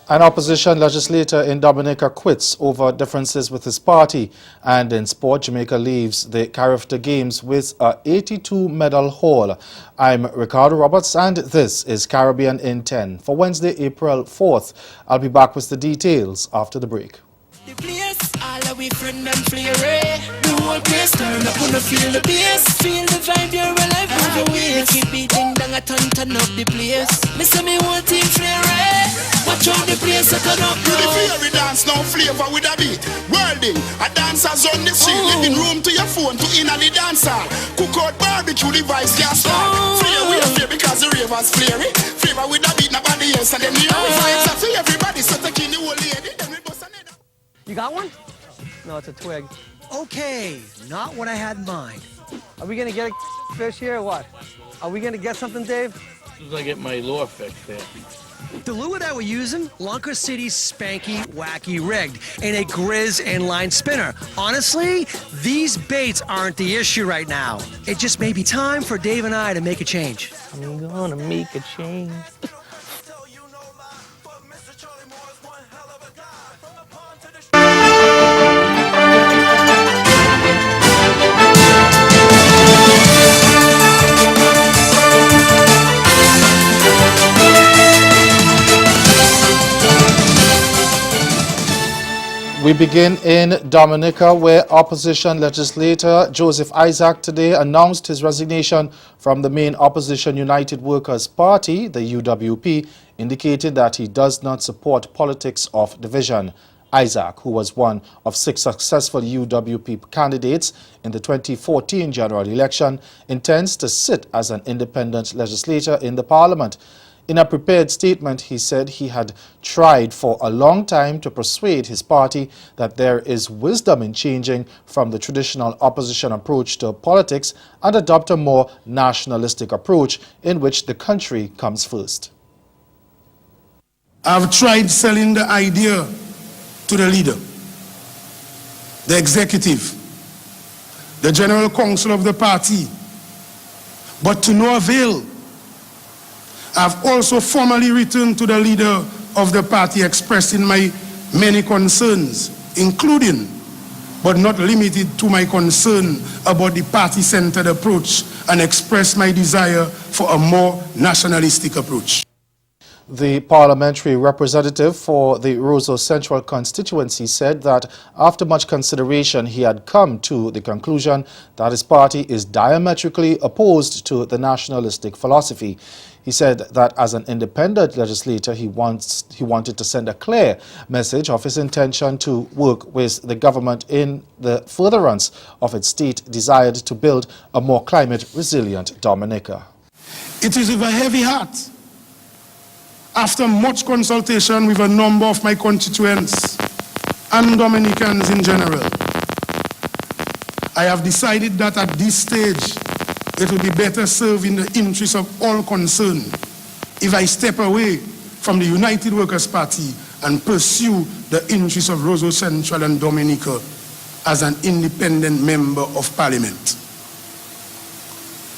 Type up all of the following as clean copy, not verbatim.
An opposition legislator in Dominica quits over differences with his party. And in sport, Jamaica leaves the Carifta Games with a 82-medal haul. I'm Ricardo Roberts and this is Caribbean in 10 for Wednesday, April 4th. I'll be back with the details after the break. The place, all of we friend and flare. The whole place turn up when I feel the bass. Feel the vibe, you're alive, move away. Keep beating down a turn up the place. Listen me one team flare. Watch out the place, I turn up. Do the fairy dance, now flavor with a beat. Worlding, a dancers on the street. Living room to your phone, to in the dancer. Cook out barbecue, the vibes can't stop. Flare with a flare because the ravers flare. Flavor with a beat, nobody else. And then you know vibes up to everybody. So taking the old lady, then we bust another. You got one? No, it's a twig. Okay, not what I had in mind. Are we gonna get a fish here or what? Are we gonna get something, Dave? As soon as I get my lure fixed there. The lure that we're using, Lunker City's Spanky Wacky Rigged, and a Grizz inline spinner. Honestly, these baits aren't the issue right now. It just may be time for Dave and I to make a change. I'm gonna make a change. We begin in Dominica, where opposition legislator Joseph Isaac today announced his resignation from the main opposition United Workers' Party, the UWP, indicating that he does not support politics of division. Isaac, who was one of 6 successful UWP candidates in the 2014 general election, intends to sit as an independent legislator in the parliament. In a prepared statement, he said he had tried for a long time to persuade his party that there is wisdom in changing from the traditional opposition approach to politics and adopt a more nationalistic approach in which the country comes first. I've tried selling the idea to the leader, the executive, the general council of the party, but to no avail. I've also formally written to the leader of the party expressing my many concerns, including, but not limited to, my concern about the party-centered approach and express my desire for a more nationalistic approach. The parliamentary representative for the Roseau Central constituency said that after much consideration he had come to the conclusion that his party is diametrically opposed to the nationalistic philosophy. He said that as an independent legislator he wanted to send a clear message of his intention to work with the government in the furtherance of its state desired to build a more climate resilient Dominica. It is with a heavy heart, after much consultation with a number of my constituents and Dominicans in general, I have decided that at this stage it will be better served in the interest of all concerned if I step away from the United Workers' Party and pursue the interests of Roseau Central and Dominica as an independent member of Parliament.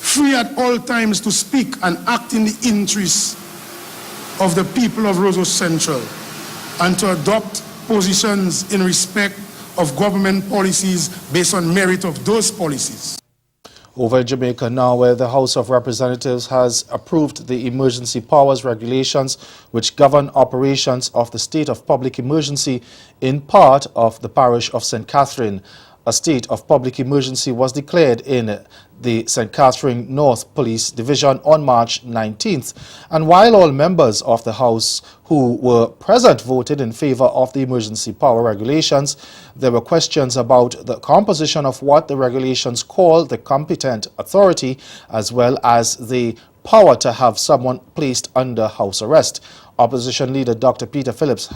Free at all times to speak and act in the interests of the people of Roseau Central and to adopt positions in respect of government policies based on merit of those policies. Over in Jamaica now, where the House of Representatives has approved the emergency powers regulations which govern operations of the state of public emergency in part of the parish of St. Catherine. A state of public emergency was declared in the St. Catherine North Police Division on March 19th. And while all members of the House who were present voted in favor of the emergency power regulations, there were questions about the composition of what the regulations call the competent authority, as well as the power to have someone placed under house arrest. Opposition leader Dr. Peter Phillips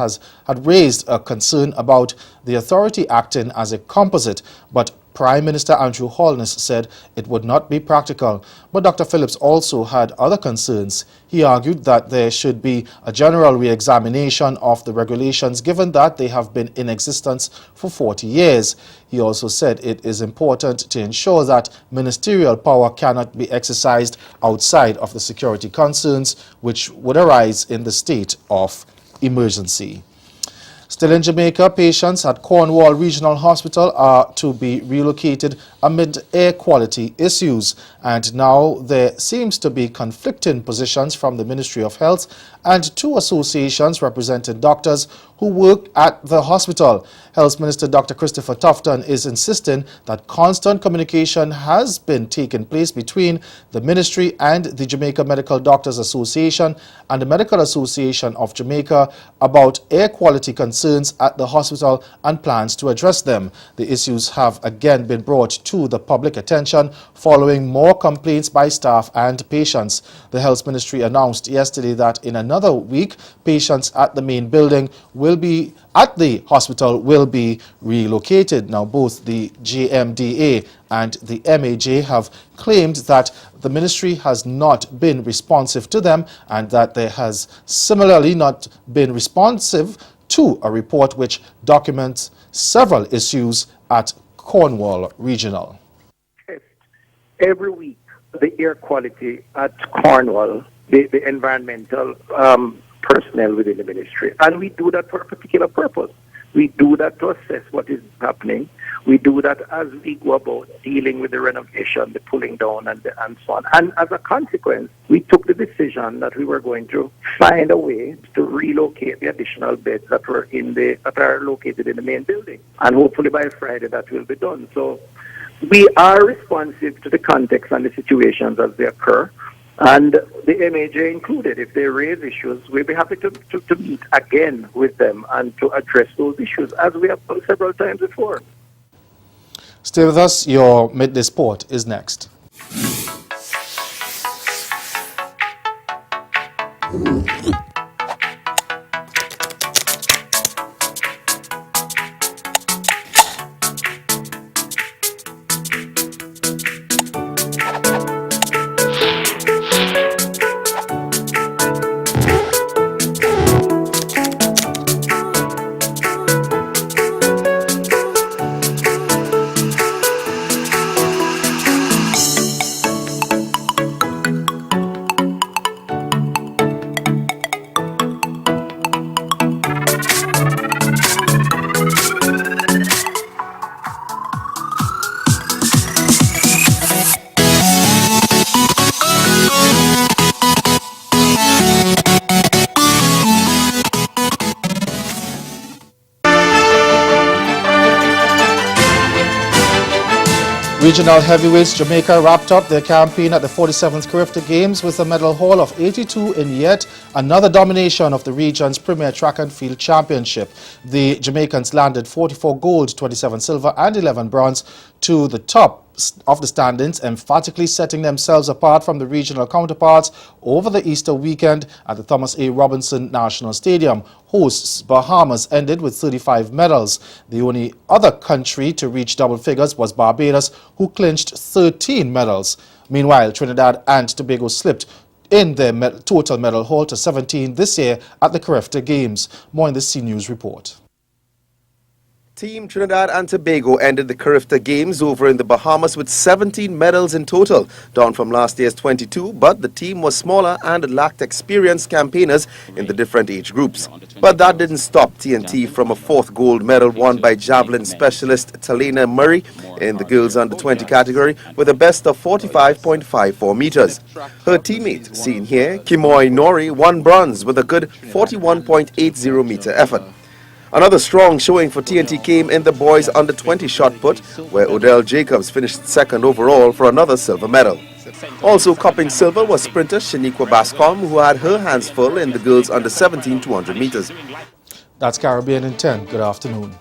had raised a concern about the authority acting as a composite, but Prime Minister Andrew Holness said it would not be practical. But Dr. Phillips also had other concerns. He argued that there should be a general re-examination of the regulations given that they have been in existence for 40 years. He also said it is important to ensure that ministerial power cannot be exercised outside of the security concerns which would arise in the state of emergency. Still in Jamaica, patients at Cornwall Regional Hospital are to be relocated amid air quality issues. And now there seems to be conflicting positions from the Ministry of Health and two associations representing doctors who work at the hospital. Health Minister Dr. Christopher Tufton is insisting that constant communication has been taking place between the ministry and the Jamaica Medical Doctors Association and the Medical Association of Jamaica about air quality concerns at the hospital and plans to address them. The issues have again been brought to the public attention following more complaints by staff and patients. The Health Ministry announced yesterday that in another week, patients at the main building at the hospital will be relocated. Now, both the JMDA and the MAJ have claimed that the ministry has not been responsive to them and that there has similarly not been responsive to a report which documents several issues at Cornwall Regional. Every week, the air quality at Cornwall, the environmental personnel within the ministry. And we do that for a particular purpose. We do that to assess what is happening. We do that as we go about dealing with the renovation, the pulling down, and so on. And as a consequence, we took the decision that we were going to find a way to relocate the additional beds that are located in the main building. And hopefully by Friday that will be done. So we are responsive to the context and the situations as they occur. And the MAJ included, if they raise issues, we'll be happy to meet again with them and to address those issues as we have done several times before. Stay with us. Your Midday Sport is next. Regional heavyweights Jamaica wrapped up their campaign at the 47th Carifta Games with a medal haul of 82 in yet another domination of the region's premier track and field championship. The Jamaicans landed 44 gold, 27 silver and 11 bronze to the top of the standings, emphatically setting themselves apart from the regional counterparts over the Easter weekend at the Thomas A. Robinson National Stadium. Hosts Bahamas ended with 35 medals. The only other country to reach double figures was Barbados, who clinched 13 medals. Meanwhile, Trinidad and Tobago slipped in their total medal haul to 17 this year at the Carifta Games. More in the C News report. Team Trinidad and Tobago ended the Carifta Games over in the Bahamas with 17 medals in total, down from last year's 22, but the team was smaller and lacked experienced campaigners in the different age groups. But that didn't stop TNT from a fourth gold medal won by javelin specialist Talena Murray in the girls under 20 category with a best of 45.54 meters. Her teammate, seen here, Kimoy Nori, won bronze with a good 41.80 meter effort. Another strong showing for TNT came in the boys under 20 shot put, where Odell Jacobs finished second overall for another silver medal. Also copping silver was sprinter Shaniqua Bascom, who had her hands full in the girls under 17 200 meters. That's Caribbean in 10. Good afternoon.